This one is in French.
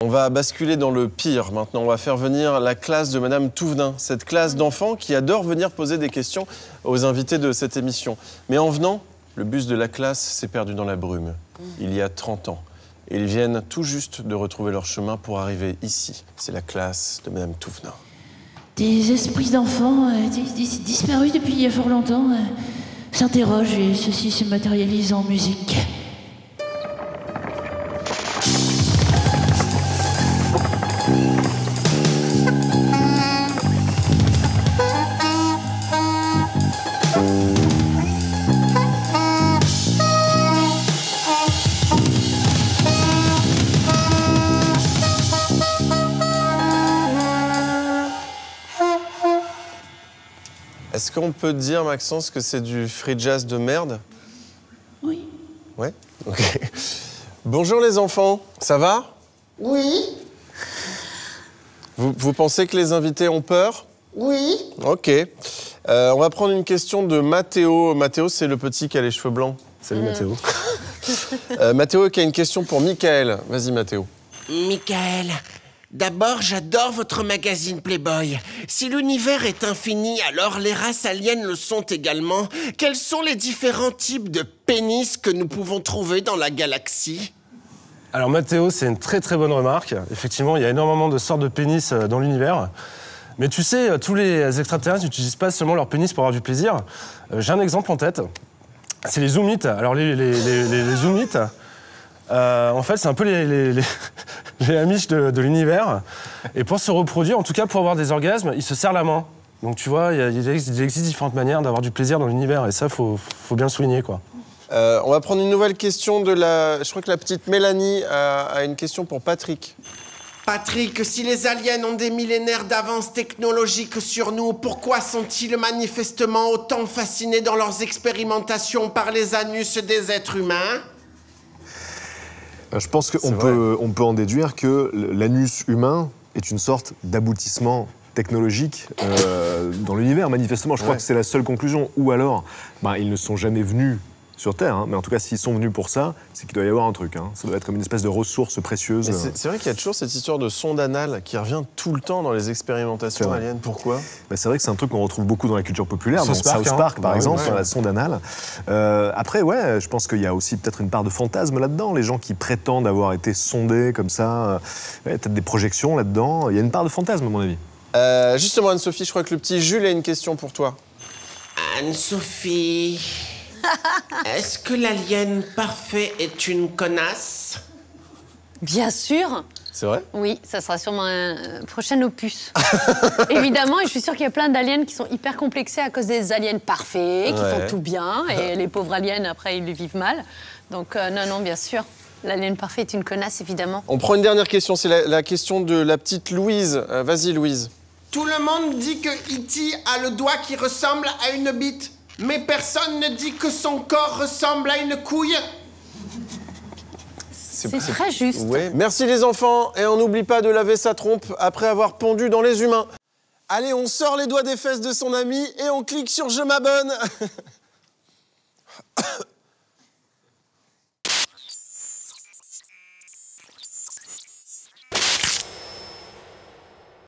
On va basculer dans le pire maintenant. On va faire venir la classe de Madame Touvenin, cette classe d'enfants qui adore venir poser des questions aux invités de cette émission. Mais en venant, le bus de la classe s'est perdu dans la brume, il y a 30 ans. Et ils viennent tout juste de retrouver leur chemin pour arriver ici. C'est la classe de Madame Touvenin. Des esprits d'enfants disparus depuis il y a fort longtemps s'interrogent et ceci se matérialise en musique. Est-ce qu'on peut dire, Maxence, que c'est du free jazz de merde? Oui. Ouais? Ok. Bonjour les enfants, ça va? Oui. Vous pensez que les invités ont peur? Oui. Ok. On va prendre une question de Mathéo. Mathéo, c'est le petit qui a les cheveux blancs. Salut Mathéo. Mathéo qui a une question pour Michael. Vas-y Mathéo. Michael, d'abord, j'adore votre magazine Playboy. Si l'univers est infini, alors les races aliens le sont également. Quels sont les différents types de pénis que nous pouvons trouver dans la galaxie? Alors Mathéo, c'est une très très bonne remarque. Effectivement, il y a énormément de sortes de pénis dans l'univers. Mais tu sais, tous les extraterrestres n'utilisent pas seulement leur pénis pour avoir du plaisir. J'ai un exemple en tête. C'est les zoomites. Alors les zoomites, en fait, c'est un peu les amiches de l'univers. Et pour se reproduire, en tout cas pour avoir des orgasmes, ils se serrent la main. Donc tu vois, il existe différentes manières d'avoir du plaisir dans l'univers. Et ça, faut bien le souligner, quoi. On va prendre une nouvelle question de la... Je crois que la petite Mélanie a une question pour Patrick. Patrick, si les aliens ont des millénaires d'avance technologique sur nous, pourquoi sont-ils manifestement autant fascinés dans leurs expérimentations par les anus des êtres humains? Je pense qu'on peut en déduire que l'anus humain est une sorte d'aboutissement technologique dans l'univers, manifestement. Je crois que c'est la seule conclusion. Ou alors, ils ne sont jamais venus sur Terre, hein. Mais en tout cas, s'ils sont venus pour ça, c'est qu'il doit y avoir un truc. Hein. Ça doit être comme une espèce de ressource précieuse. C'est vrai qu'il y a toujours cette histoire de sonde anale qui revient tout le temps dans les expérimentations aliens. Pourquoi? C'est vrai que c'est un truc qu'on retrouve beaucoup dans la culture populaire, dans South Park, par exemple, ouais. la sonde anale. Après, je pense qu'il y a aussi peut-être une part de fantasme là-dedans. Les gens qui prétendent avoir été sondés comme ça, peut-être des projections là-dedans. Il y a une part de fantasme, à mon avis. Justement, Anne-Sophie, je crois que le petit Jules a une question pour toi. Anne-Sophie, est-ce que l'alien parfait est une connasse? Bien sûr. C'est vrai? Oui, ça sera sûrement un prochain opus. Évidemment, et je suis sûre qu'il y a plein d'aliens qui sont hyper complexés à cause des aliens parfaits, qui font tout bien, et les pauvres aliens, après, ils le vivent mal. Donc, non, bien sûr. L'alien parfait est une connasse, évidemment. On prend une dernière question, c'est la question de la petite Louise. Vas-y, Louise. Tout le monde dit que E.T. a le doigt qui ressemble à une bite, mais personne ne dit que son corps ressemble à une couille. C'est très juste. Ouais. Merci les enfants, et on n'oublie pas de laver sa trompe après avoir pondu dans les humains. Allez, on sort les doigts des fesses de son ami et on clique sur « Je m'abonne ».